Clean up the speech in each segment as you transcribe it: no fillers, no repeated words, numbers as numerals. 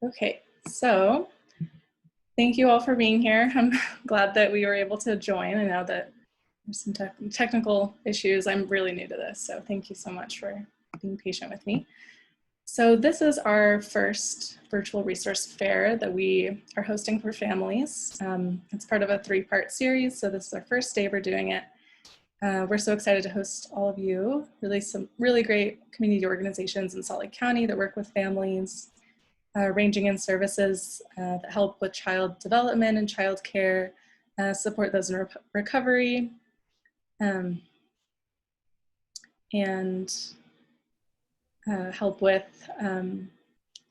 Okay, so thank you all for being here. I'm glad that we were able to join. I know that there's some technical issues. I'm really new to this, so thank you so much for being patient with me. So this is our first virtual resource fair that we are hosting for families. It's part of a 3-part series, so this is our first day we're doing it. We're so excited to host all of you, some really great community organizations in Salt Lake County that work with families, ranging in services that help with child development and child care, support those in recovery, and help with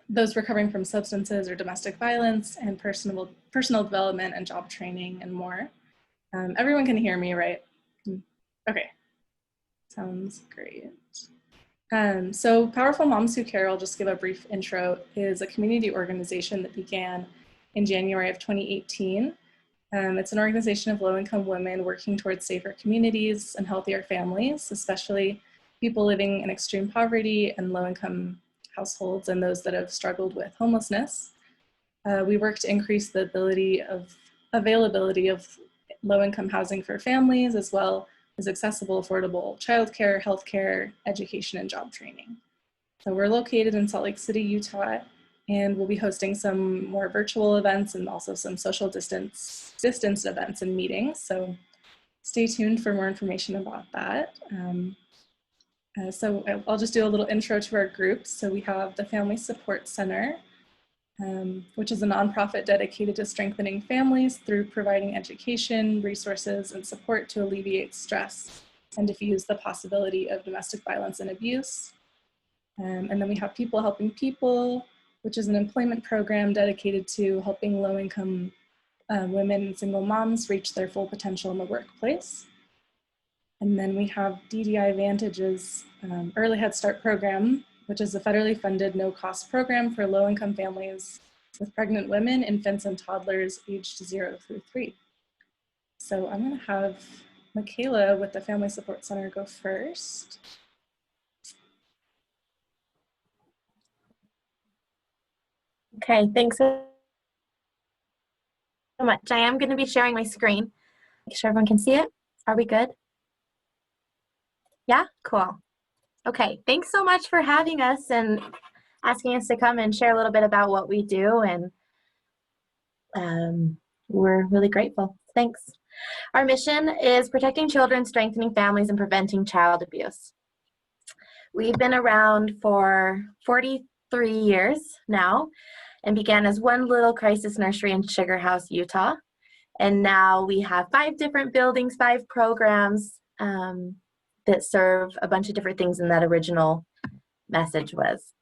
those recovering from substances or domestic violence, and personal development and job training and more. Everyone can hear me, right? Okay, sounds great. So Powerful Moms Who Care, I'll just give a brief intro, is a community organization that began in January of 2018. It's an organization of low-income women working towards safer communities and healthier families, especially people living in extreme poverty and low-income households and those that have struggled with homelessness. We work to increase the availability of low-income housing for families, as well as accessible, affordable childcare, healthcare, education, and job training. So we're located in Salt Lake City, Utah, and we'll be hosting some more virtual events and also some social distance events and meetings. So stay tuned for more information about that. So I'll just do a little intro to our groups. So we have the Family Support Center, which is a nonprofit dedicated to strengthening families through providing education, resources, and support to alleviate stress and diffuse the possibility of domestic violence and abuse. And then we have People Helping People, which is an employment program dedicated to helping low-income women and single moms reach their full potential in the workplace. And then we have DDI Advantage's Early Head Start program, which is a federally funded no-cost program for low-income families with pregnant women, infants, and toddlers aged 0 through 3. So I'm going to have Michaela with the Family Support Center go first. Okay, thanks so much. I am going to be sharing my screen. Make sure everyone can see it. Are we good? Yeah, cool. Okay, thanks so much for having us and asking us to come and share a little bit about what we do, and we're really grateful. Thanks. Our mission is protecting children, strengthening families, and preventing child abuse. We've been around for 43 years now and began as one little crisis nursery in Sugar House, Utah. And now we have 5 different buildings, 5 programs that serve a bunch of different things than that original message was.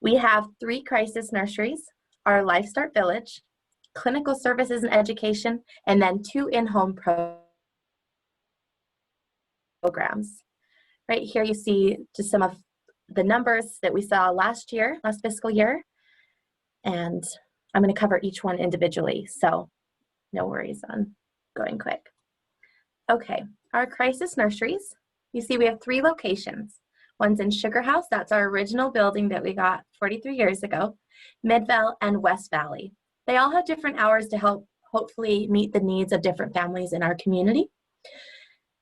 We have 3 crisis nurseries, our Life Start Village, clinical services and education, and then 2 in-home programs. Right here you see just some of the numbers that we saw last fiscal year, and I'm going to cover each one individually, so no worries on going quick. Okay, our crisis nurseries, you see we have 3 locations. One's in Sugar House, that's our original building that we got 43 years ago, Midvale and West Valley. They all have different hours to help hopefully meet the needs of different families in our community.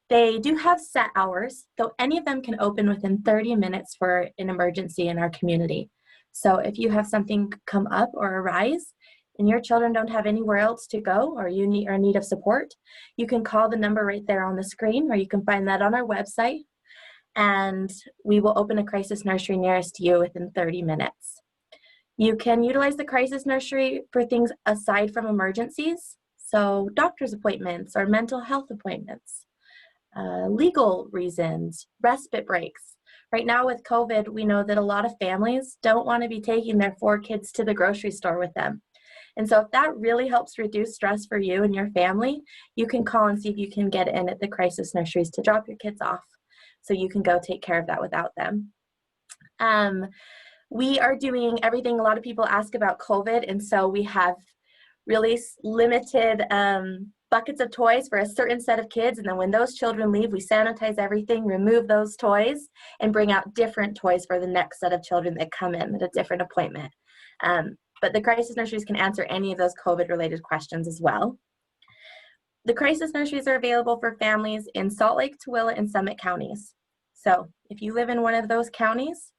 They do have set hours, though any of them can open within 30 minutes for an emergency in our community. So if you have something come up or arise and your children don't have anywhere else to go, or you are in need of support, you can call the number right there on the screen, or you can find that on our website, and we will open a crisis nursery nearest to you within 30 minutes. You can utilize the crisis nursery for things aside from emergencies, so doctor's appointments or mental health appointments, legal reasons, respite breaks. Right now with COVID, we know that a lot of families don't want to be taking their 4 kids to the grocery store with them. And so if that really helps reduce stress for you and your family, you can call and see if you can get in at the crisis nurseries to drop your kids off so you can go take care of that without them. We are doing everything. A lot of people ask about COVID, and so we have really limited buckets of toys for a certain set of kids, and then when those children leave, we sanitize everything, remove those toys, and bring out different toys for the next set of children that come in at a different appointment. but the crisis nurseries can answer any of those COVID-related questions as well. The crisis nurseries are available for families in Salt Lake, Tooele, and Summit counties. So if you live in one of those counties,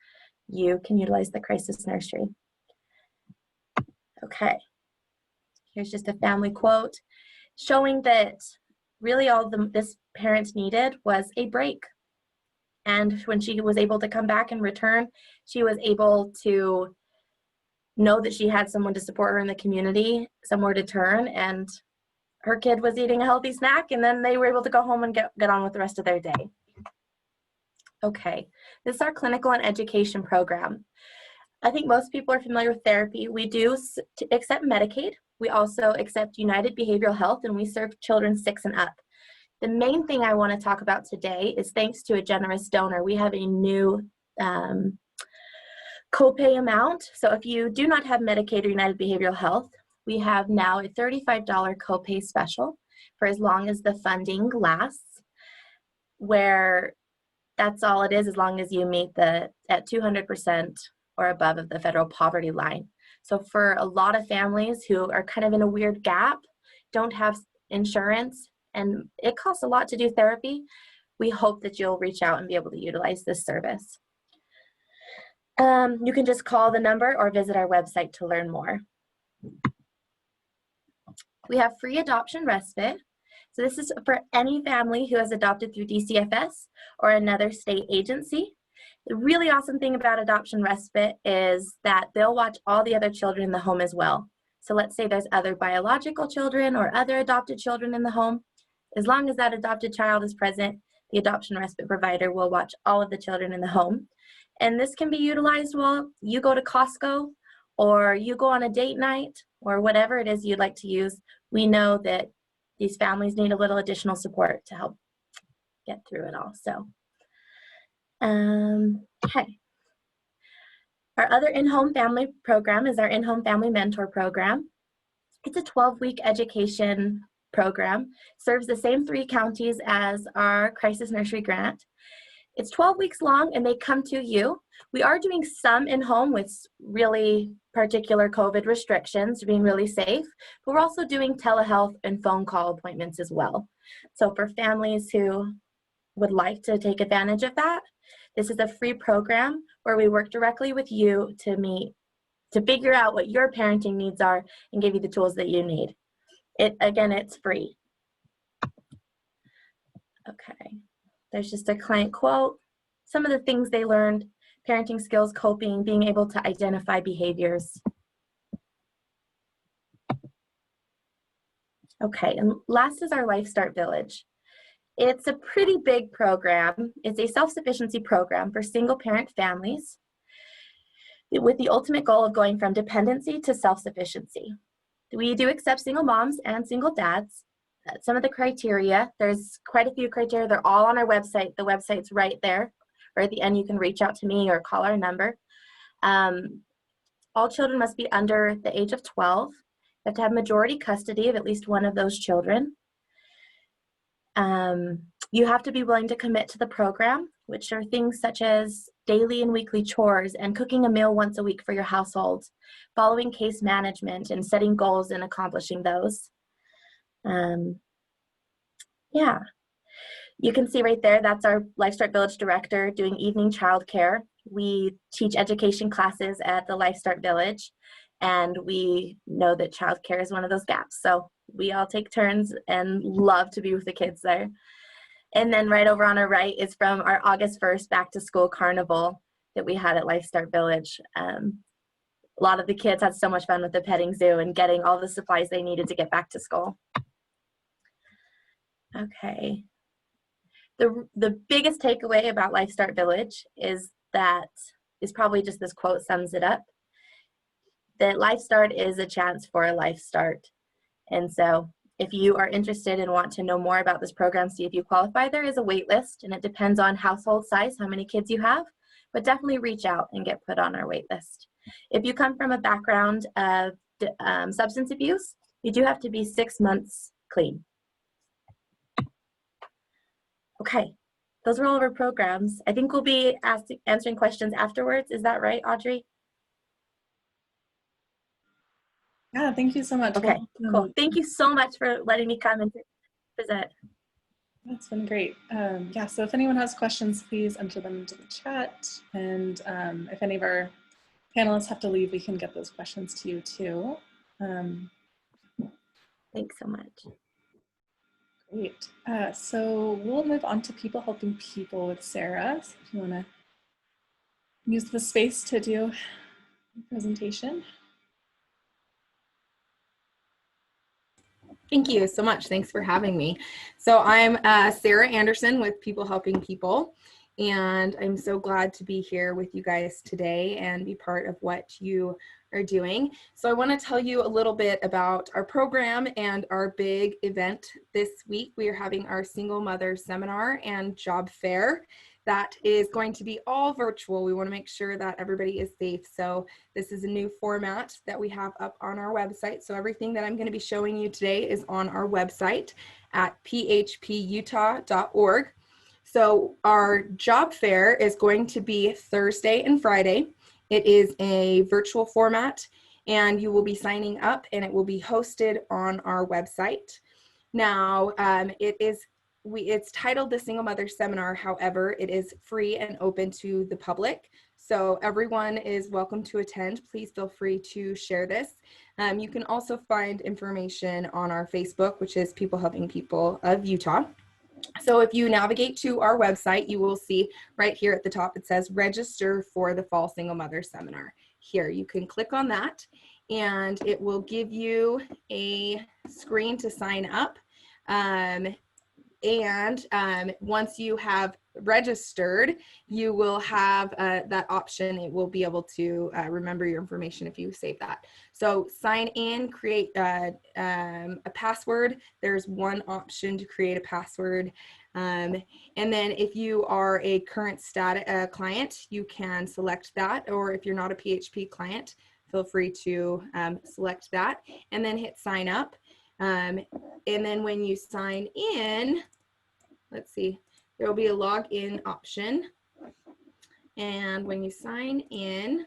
you can utilize the crisis nursery. Okay, here's just a family quote showing that really all this parent needed was a break. And when she was able to come back and return, she was able to know that she had someone to support her in the community, somewhere to turn, and her kid was eating a healthy snack, and then they were able to go home and get on with the rest of their day. Okay, this is our clinical and education program. I think most people are familiar with therapy. We do accept Medicaid. We also accept United Behavioral Health, and we serve children 6 and up. The main thing I want to talk about today is thanks to a generous donor, we have a new copay amount. So if you do not have Medicaid or United Behavioral Health, we have now a $35 copay special for as long as the funding lasts, where that's all it is as long as you meet at 200% or above of the federal poverty line. So for a lot of families who are kind of in a weird gap, don't have insurance, and it costs a lot to do therapy, we hope that you'll reach out and be able to utilize this service. You can just call the number or visit our website to learn more. We have free adoption respite. So this is for any family who has adopted through DCFS or another state agency. The really awesome thing about adoption respite is that they'll watch all the other children in the home as well. So let's say there's other biological children or other adopted children in the home. As long as that adopted child is present, the adoption respite provider will watch all of the children in the home. And this can be utilized while you go to Costco or you go on a date night or whatever it is you'd like to use. We know that these families need a little additional support to help get through it all. So, okay. Our other in-home family program is our in-home family mentor program. It's a 12-week education program, serves the same 3 counties as our crisis nursery grant. It's 12 weeks long and they come to you. We are doing some in-home with really particular COVID restrictions, being really safe, but we're also doing telehealth and phone call appointments as well. So for families who would like to take advantage of that, this is a free program where we work directly with you to figure out what your parenting needs are and give you the tools that you need. Again, it's free. Okay, there's just a client quote. Some of the things they learned: parenting skills, coping, being able to identify behaviors. Okay, and last is our Life Start Village. It's a pretty big program. It's a self-sufficiency program for single parent families with the ultimate goal of going from dependency to self-sufficiency. We do accept single moms and single dads. Some of the criteria, there's quite a few criteria. They're all on our website. The website's right there, or at the end you can reach out to me or call our number. All children must be under the age of 12. You have to have majority custody of at least one of those children. You have to be willing to commit to the program, which are things such as daily and weekly chores and cooking a meal once a week for your household, following case management and setting goals and accomplishing those. Yeah, you can see right there, that's our Life Start Village director doing evening childcare. We teach education classes at the Life Start Village, and we know that childcare is one of those gaps. So we all take turns and love to be with the kids there. And then right over on our right is from our August 1st back to school carnival that we had at Life Start Village. A lot of the kids had so much fun with the petting zoo and getting all the supplies they needed to get back to school. Okay. The biggest takeaway about Life Start Village is probably just this quote sums it up, that Life Start is a chance for a life start. And so if you are interested and want to know more about this program, see if you qualify, there is a wait list, and it depends on household size, how many kids you have, but definitely reach out and get put on our wait list. If you come from a background of substance abuse, you do have to be 6 months clean. Okay, those are all of our programs. I think we'll be answering questions afterwards. Is that right, Audrey? Yeah, thank you so much. Okay, Well, cool. Thank you so much for letting me come and present. That's been great. Yeah, so if anyone has questions, please enter them into the chat. And if any of our panelists have to leave, we can get those questions to you too. Thanks so much. Great. So we'll move on to people helping people with Sarah. So if you want to use the space to do the presentation. Thank you so much. Thanks for having me. So I'm Sarah Anderson with People Helping People, and I'm so glad to be here with you guys today and be part of what you are doing. So I want to tell you a little bit about our program and our big event this week. We are having our Single Mother Seminar and Job Fair. That is going to be all virtual. We want to make sure that everybody is safe. So this is a new format that we have up on our website. So everything that I'm going to be showing you today is on our website at phputah.org. So our job fair is going to be Thursday and Friday. It is a virtual format, and you will be signing up, and it will be hosted on our website. Now, it's titled the Single Mother Seminar. However, it is free and open to the public. So everyone is welcome to attend. Please feel free to share this. You can also find information on our Facebook, which is People Helping People of Utah. So if you navigate to our website, you will see right here at the top, it says register for the Fall Single Mother Seminar. Here, you can click on that and it will give you a screen to sign up. Once you have registered, you will have that option. It will be able to remember your information if you save that. So sign in, create a password. There's one option to create a password. And then if you are a current client, you can select that. Or if you're not a PHP client, feel free to select that and then hit sign up. And then when you sign in, let's see, there will be a login option. And when you sign in,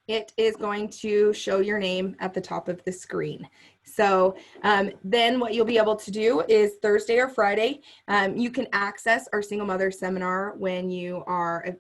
it is going to show your name at the top of the screen. So then what you'll be able to do is Thursday or Friday, you can access our Single Mother Seminar whenever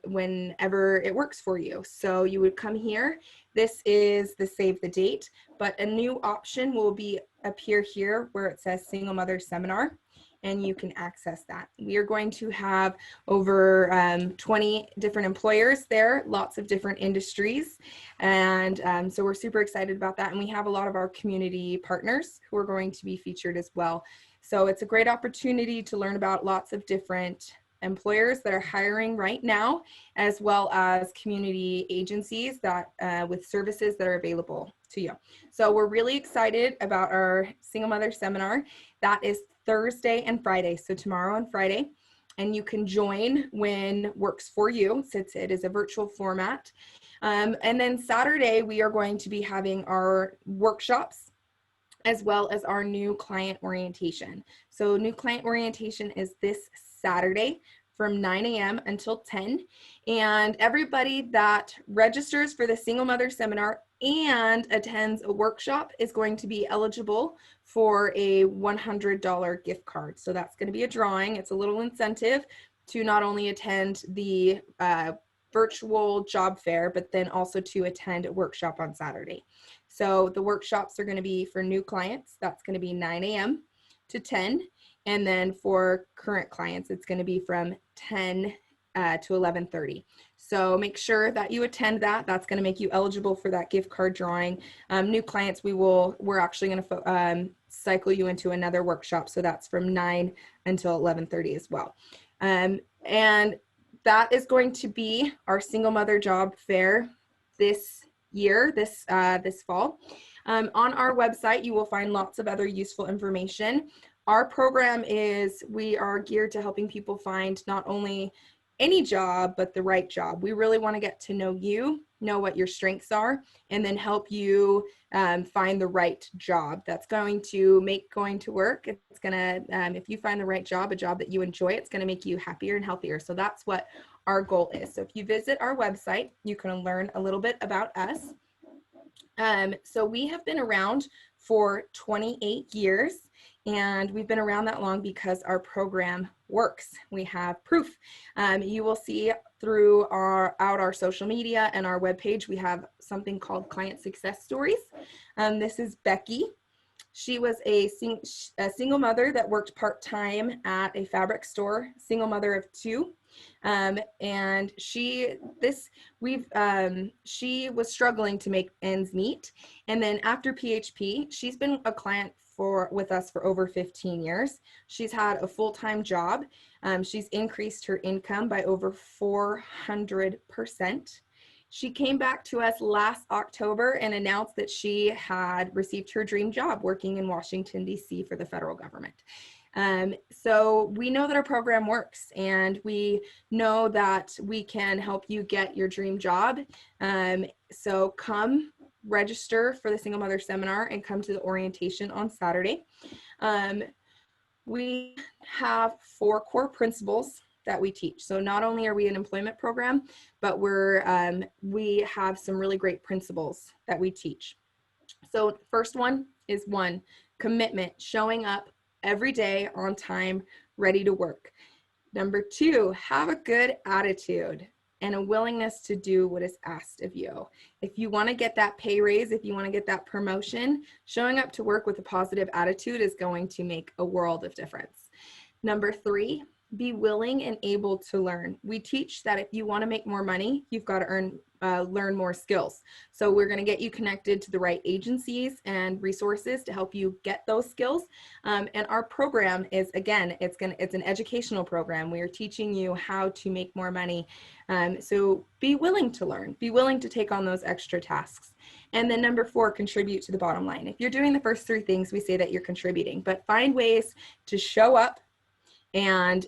it works for you. So you would come here. This is the save the date, but a new option will appear here where it says Single Mother Seminar, and you can access that. We are going to have over 20 different employers there, lots of different industries. And so we're super excited about that. And we have a lot of our community partners who are going to be featured as well. So it's a great opportunity to learn about lots of different employers that are hiring right now, as well as community agencies that with services that are available to you. So we're really excited about our Single Mother Seminar. That is Thursday and Friday, so tomorrow and Friday, and you can join when works for you, since it is a virtual format. And then Saturday, we are going to be having our workshops as well as our new client orientation. So new client orientation is this Saturday from 9 a.m. until 10. And everybody that registers for the Single Mother Seminar and attends a workshop is going to be eligible for a $100 gift card. So that's going to be a drawing. It's a little incentive to not only attend the virtual job fair, but then also to attend a workshop on Saturday. So the workshops are going to be for new clients. That's going to be 9 a.m. to 10. And then for current clients, it's going to be from 10 to 11:30. So make sure that you attend that. That's going to make you eligible for that gift card drawing. New clients, we're actually going to cycle you into another workshop. So that's from 9 until 11:30 as well. And that is going to be our Single Mother Job Fair this year, this fall. On our website, you will find lots of other useful information. Our program we are geared to helping people find not only any job, but the right job. We really want to get to know you, know what your strengths are, and then help you find the right job that's going to make going to work. It's going to, if you find the right job, a job that you enjoy, it's going to make you happier and healthier. So that's what our goal is. So if you visit our website, you can learn a little bit about us. So we have been around for 28 years, and we've been around that long because our program works. We have proof. You will see through our social media and our webpage, we have something called client success stories. This is Becky. She was a single mother that worked part-time at a fabric store, single mother of 2. And she was struggling to make ends meet. And then after PHP, she's been a client with us for over 15 years. She's had a full-time job. She's increased her income by over 400%. She came back to us last October and announced that she had received her dream job working in Washington, D.C. for the federal government. So we know that our program works, and we know that we can help you get your dream job. So come register for the Single Mother Seminar and come to the orientation on Saturday. We have 4 core principles that we teach. So not only are we an employment program, but we have some really great principles that we teach. So the first one is commitment, showing up every day on time, ready to work. Number 2, have a good attitude and a willingness to do what is asked of you. If you want to get that pay raise, if you want to get that promotion, showing up to work with a positive attitude is going to make a world of difference. Number 3, be willing and able to learn. We teach that if you want to make more money, you've got to learn more skills. So we're going to get you connected to the right agencies and resources to help you get those skills. And our program is, again, it's an educational program. We are teaching you how to make more money. So be willing to learn, be willing to take on those extra tasks. And then number 4, contribute to the bottom line. If you're doing the first 3 things, we say that you're contributing, but find ways to show up and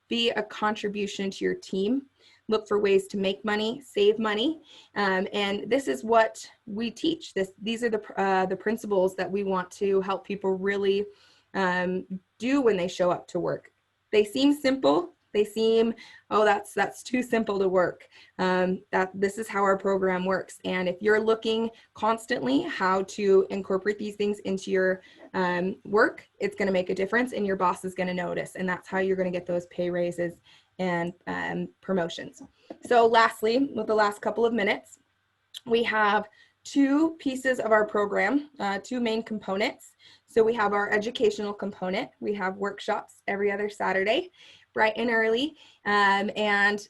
be a contribution to your team. Look for ways to make money, save money, and this is what we teach. These are the principles that we want to help people really do when they show up to work. They seem simple. They seem, oh, that's too simple to work. This is how our program works. And if you're looking constantly how to incorporate these things into your work, it's going to make a difference, and your boss is going to notice. And that's how you're going to get those pay raises and promotions. So lastly, with the last couple of minutes, we have 2 pieces of our program, 2 main components. So we have our educational component. We have workshops every other Saturday, bright and early. And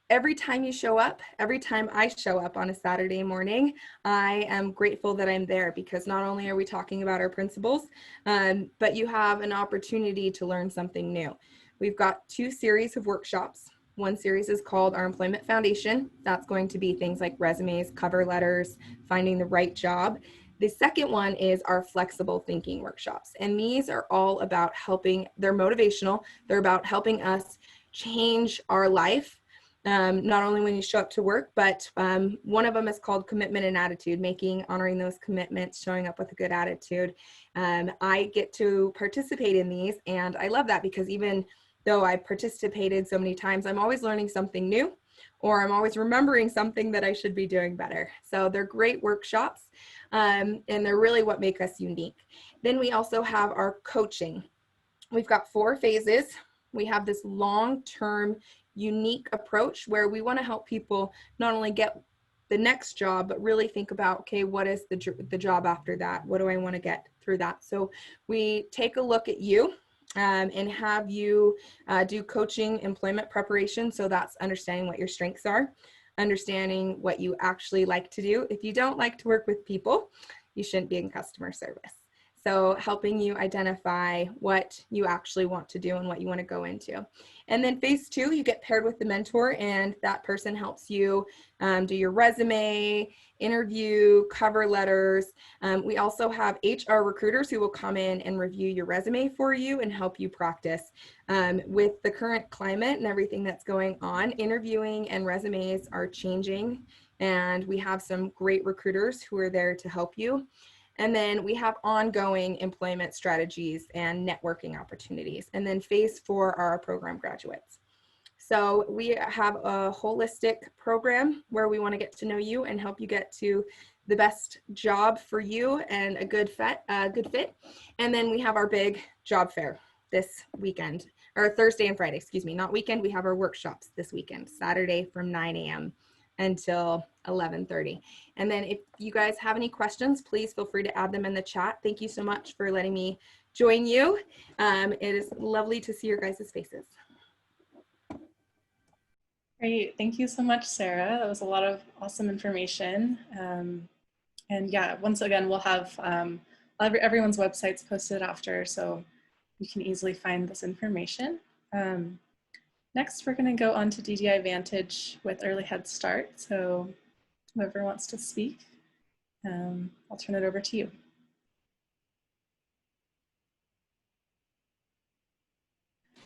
every time you show up, every time I show up on a Saturday morning, I am grateful that I'm there, because not only are we talking about our principles, but you have an opportunity to learn something new. We've got 2 series of workshops. One series is called our Employment Foundation. That's going to be things like resumes, cover letters, finding the right job. The second one is our flexible thinking workshops. And these are all about they're motivational. They're about helping us change our life, not only when you show up to work, but one of them is called commitment and attitude, honoring those commitments, showing up with a good attitude. I get to participate in these, and I love that, because even though I participated so many times, I'm always learning something new, or I'm always remembering something that I should be doing better. So they're great workshops, and they're really what make us unique. Then we also have our coaching. We've got 4 phases. We have this long-term, unique approach where we want to help people not only get the next job, but really think about, okay, what is the job after that? What do I want to get through that? So we take a look at you and have you do coaching employment preparation. So that's understanding what your strengths are, understanding what you actually like to do. If you don't like to work with people, you shouldn't be in customer service. So helping you identify what you actually want to do and what you want to go into. And then phase 2, you get paired with the mentor, and that person helps you do your resume, interview, cover letters. We also have HR recruiters who will come in and review your resume for you and help you practice. With the current climate and everything that's going on, interviewing and resumes are changing, and we have some great recruiters who are there to help you. And then we have ongoing employment strategies and networking opportunities. And then phase 4 are our program graduates. So we have a holistic program where we want to get to know you and help you get to the best job for you and a good fit. And then we have our big job fair this weekend, or Thursday and Friday, excuse me, not weekend. We have our workshops this weekend, Saturday from 9 a.m. until 11:30. And then if you guys have any questions, please feel free to add them in the chat. Thank you so much for letting me join you. It is lovely to see your guys' faces. Great, thank you so much, Sarah. That was a lot of awesome information. And yeah, once again, we'll have everyone's websites posted after, so you can easily find this information. Next, we're going to go on to DDI Advantage with Early Head Start. So whoever wants to speak, I'll turn it over to you.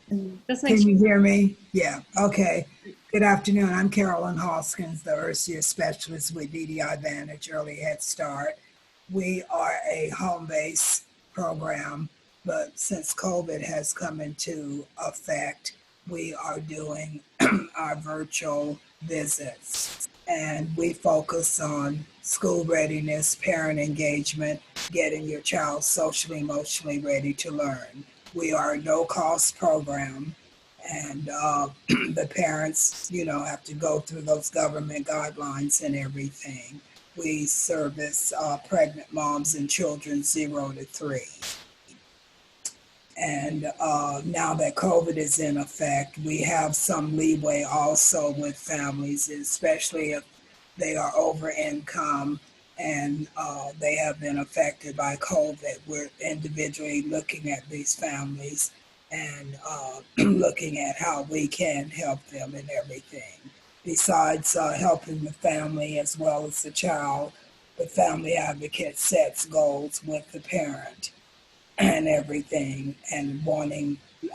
And just make Can you hear me? Yeah, okay. Good afternoon. I'm Carolyn Hoskins, the Ursia Specialist with DDI Advantage Early Head Start. We are a home-based program, but since COVID has come into effect, we are doing our virtual visits. And we focus on school readiness, parent engagement, getting your child socially, emotionally ready to learn. We are a no-cost program, and the parents, have to go through those government guidelines and everything. We service pregnant moms and children 0 to 3. And now that COVID is in effect, we have some leeway also with families, especially if they are over income and they have been affected by COVID. We're individually looking at these families and looking at how we can help them in everything. Besides helping the family as well as the child, the family advocate sets goals with the parent and everything, and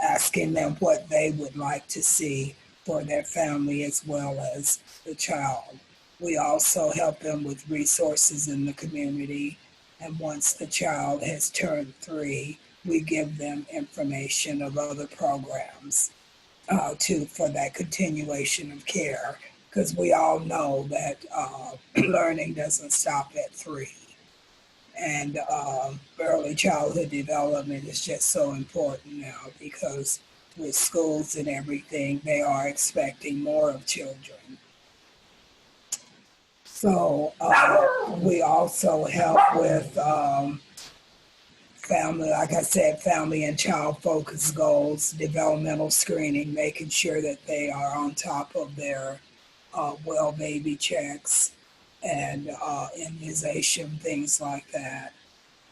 asking them what they would like to see for their family as well as the child. We also help them with resources in the community, and once the child has turned 3, we give them information of other programs for that continuation of care, because we all know that learning doesn't stop at 3. And early childhood development is just so important now, because with schools and everything, they are expecting more of children. So we also help with family, like I said, family and child focused goals, developmental screening, making sure that they are on top of their well baby checks and immunization, things like that.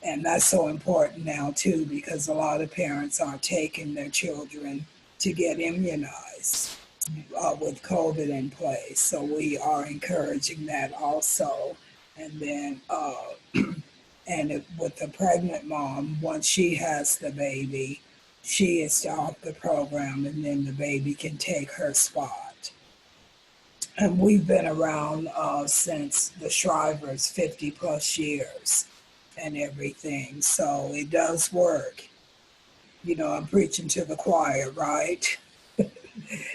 And that's so important now too, because a lot of parents aren't taking their children to get immunized with COVID in place. So we are encouraging that also. And then, with the pregnant mom, once she has the baby, she is off the program, and then the baby can take her spot. And we've been around since the Shrivers, 50 plus years and everything. So it does work. I'm preaching to the choir, right?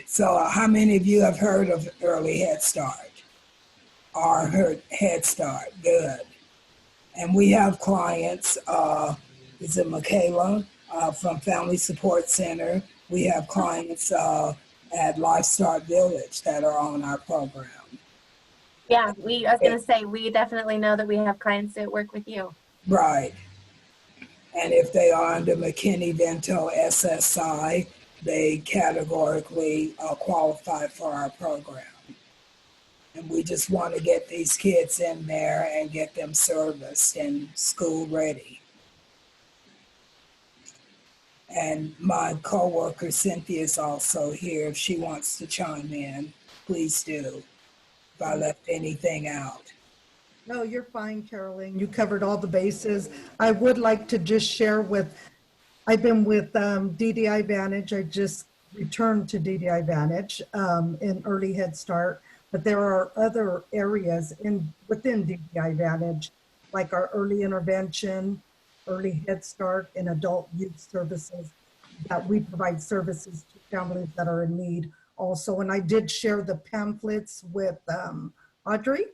So how many of you have heard of Early Head Start or heard Head Start? Good. And we have clients, is it Michaela from Family Support Center? We have clients at Life Start Village that are on our program. Yeah, I was going to say, we definitely know that we have clients that work with you. Right. And if they are under McKinney-Vento SSI, they categorically qualify for our program. And we just want to get these kids in there and get them serviced and school ready. And my coworker Cynthia is also here. If she wants to chime in, please do. If I left anything out. No, you're fine, Carolyn. You covered all the bases. I would like to just share I've been with DDI Advantage. I just returned to DDI Advantage in Early Head Start, but there are other areas within DDI Advantage, like our early intervention, Early Head Start, and adult youth services, that we provide services to families that are in need also. And I did share the pamphlets with Audrey.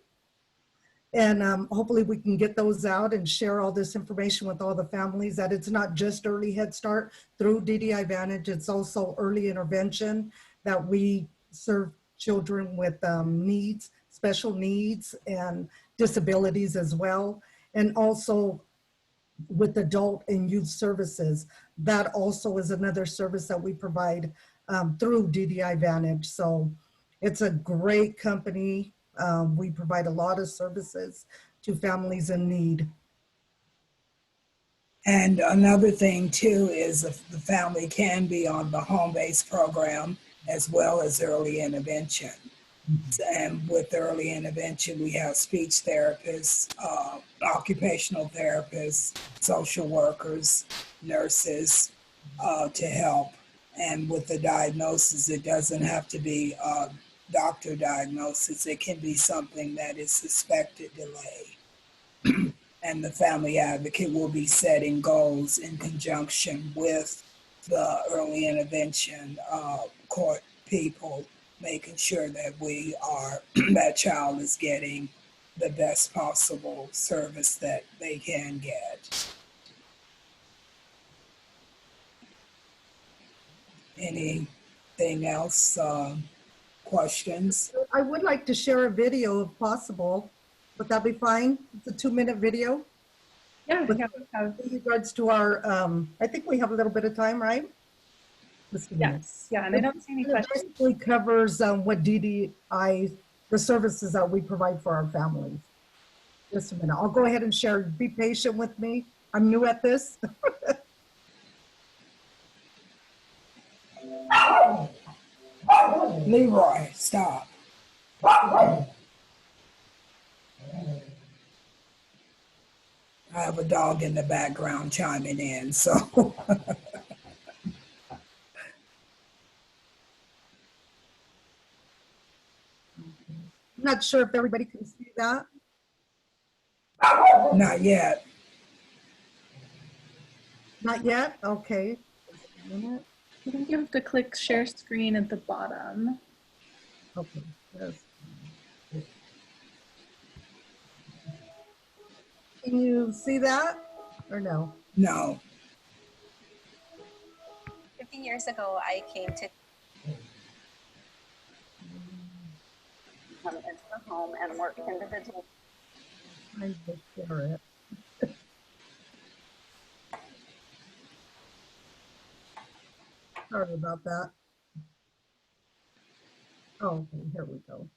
And hopefully we can get those out and share all this information with all the families, that it's not just early Head Start through DDI Advantage, it's also early intervention, that we serve children with needs, special needs and disabilities as well. And also with adult and youth services, that also is another service that we provide through DDI Advantage. So it's a great company. We provide a lot of services to families in need. And another thing too is if the family can be on the home-based program as well as early intervention. And with early intervention, we have speech therapists, occupational therapists, social workers, nurses to help. And with the diagnosis, it doesn't have to be a doctor diagnosis. It can be something that is suspected delay. And the family advocate will be setting goals in conjunction with the early intervention court people, making sure that that child is getting the best possible service that they can get. Anything else? Questions? I would like to share a video if possible. Would that be fine? It's a 2-minute video. Yeah, With- yeah, we have, In regards to our, I think we have a little bit of time, right? Just a minute. yes, yeah, and I don't see any It questions. basically covers what DDI, the services that we provide for our families. Just a minute. I'll go ahead and share. Be patient with me. I'm new at this. Leroy, stop. I have a dog in the background chiming in, so. I'm not sure if everybody can see that. Not yet. Not yet? Okay. Just a minute. I think you have to click share screen at the bottom. Okay. Yes. Can you see that or no? No. 15 years ago, I came to come into the home and work individually. I just share it. Sorry about that. Oh, okay, here we go.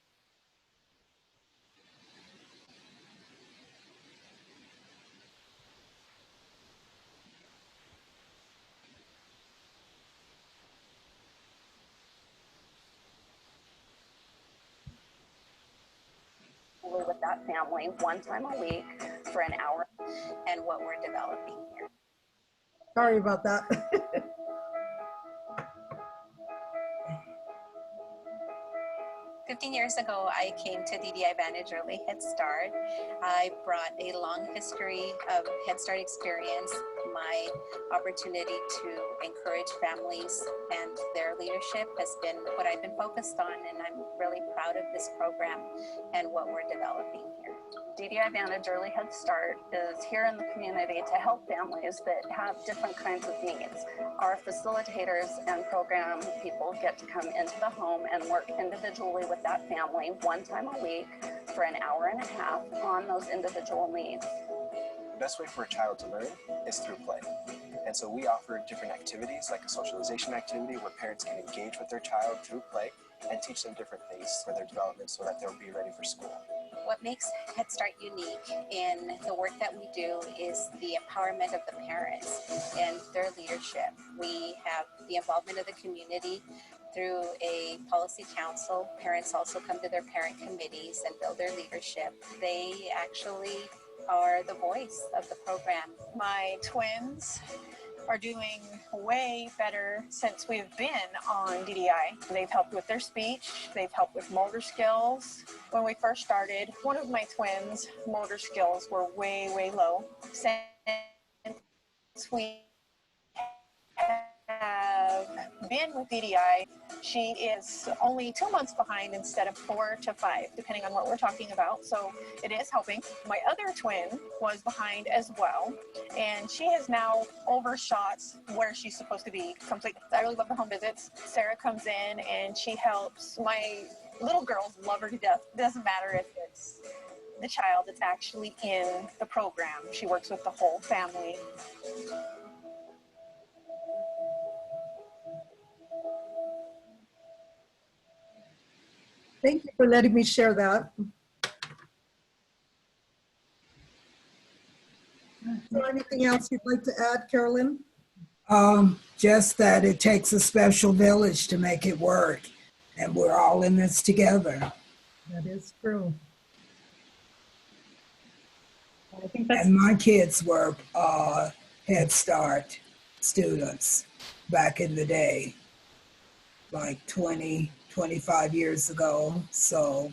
with that family one time a week for an hour, and what we're developing here. Sorry about that. 15 years ago, I came to DDI Advantage Early Head Start. I brought a long history of Head Start experience, my opportunity to encourage families and their leadership has been what I've been focused on, and I'm really proud of this program and what we're developing here. DDI Advantage Early Head Start is here in the community to help families that have different kinds of needs. Our facilitators and program people get to come into the home and work individually with that family one time a week for an hour and a half on those individual needs. The best way for a child to learn is through play. And so we offer different activities, like a socialization activity where parents can engage with their child through play and teach them different things for their development so that they'll be ready for school. What makes Head Start unique in the work that we do is the empowerment of the parents and their leadership. We have the involvement of the community through a policy council. Parents also come to their parent committees and build their leadership. They actually are the voice of the program. My twins are doing way better since we've been on DDI. They've helped with their speech, they've helped with motor skills. When we first started, one of my twins' motor skills were way, way low. Since we have been with DDI, She is only 2 months behind instead of 4 to 5, depending on what we're talking about. So it is helping. My other twin was behind as well, and she has now overshot where she's supposed to be completely. I really love the home visits. Sarah comes in and she helps. My little girls love her to death. It doesn't matter if it's the child that's actually in the program. She works with the whole family. Thank you for letting me share that. Is there anything else you'd like to add, Carolyn? Just that it takes a special village to make it work, and we're all in this together. That is true. I think that's And my kids were Head Start students back in the day, like 20, 25 years ago. So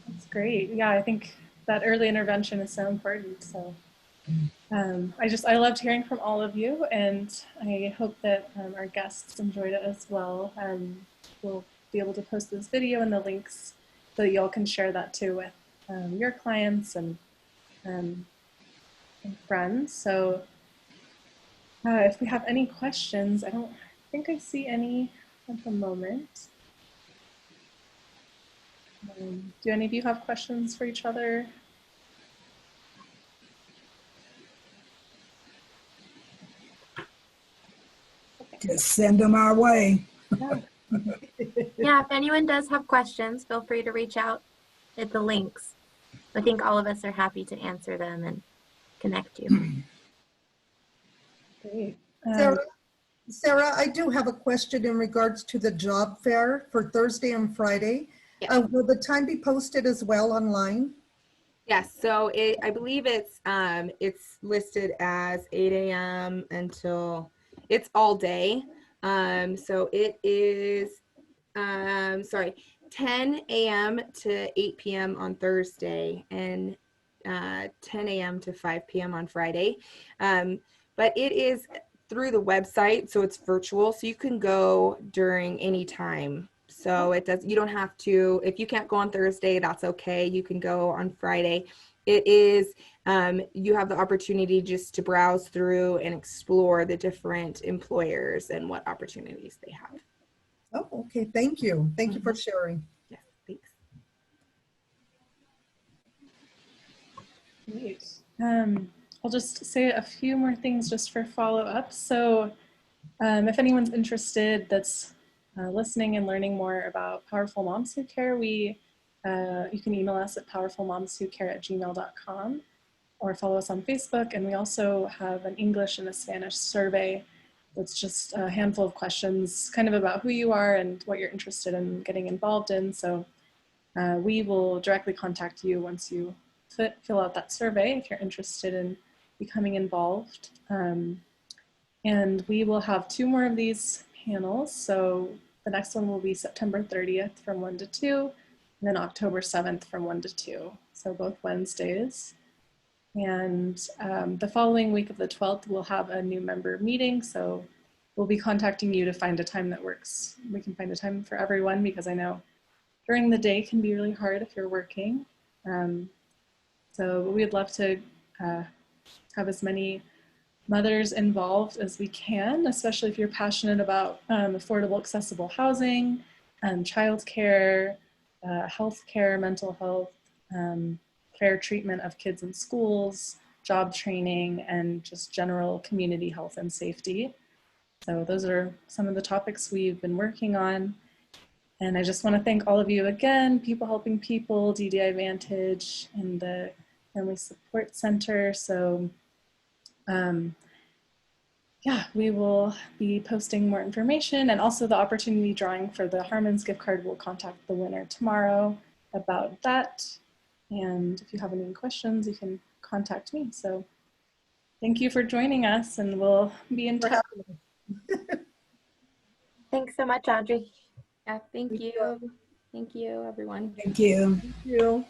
that's great. Yeah, I think that early intervention is so important. So I loved hearing from all of you, and I hope that our guests enjoyed it as well. We'll be able to post this video and the links so that y'all can share that too with your clients and friends. So if we have any questions, I don't think I see any at the moment. Do any of you have questions for each other? just send them our way. Yeah. Yeah, if anyone does have questions, feel free to reach out at the links. I think all of us are happy to answer them and connect you. Great. Sarah, I do have a question in regards to the job fair for Thursday and Friday. Yeah. Will the time be posted as well online? Yes, so I believe it's listed as 8 a.m. until it's all day. So it is 10 a.m. to 8 p.m. on Thursday and 10 a.m. to 5 p.m. on Friday. But it is through the website, so it's virtual, so you can go during any time. So you don't have to, if you can't go on Thursday, that's okay. You can go on Friday. It is, you have the opportunity just to browse through and explore the different employers and what opportunities they have. Oh, okay. Thank you. Thank you for sharing. Yes, thanks. Great. I'll just say a few more things just for follow-up. So if anyone's interested that's listening and learning more about Powerful Moms Who Care, you can email us at powerfulmomswhocare@gmail.com or follow us on Facebook. And we also have an English and a Spanish survey. It's just a handful of questions kind of about who you are and what you're interested in getting involved in. So we will directly contact you once you fill out that survey if you're interested in becoming involved. And we will have 2 more of these panels. So the next one will be September 30th from 1 to 2, and then October 7th from 1 to 2. So both Wednesdays. And the following week of the 12th, we'll have a new member meeting. So we'll be contacting you to find a time that works. We can find a time for everyone, because I know during the day can be really hard if you're working. So we'd love to have as many mothers involved as we can, especially if you're passionate about affordable, accessible housing, childcare, healthcare, mental health, fair treatment of kids in schools, job training, and just general community health and safety. So those are some of the topics we've been working on. And I just want to thank all of you again, People Helping People, DDI Advantage, and the Family Support Center. So yeah, we will be posting more information, and also the opportunity drawing for the Harmon's gift card. We'll contact the winner tomorrow about that. And if you have any questions, you can contact me. So thank you for joining us, and we'll be in touch. Thanks so much, Audrey. Yeah, thank you. Thank you, everyone. Thank you. Thank you.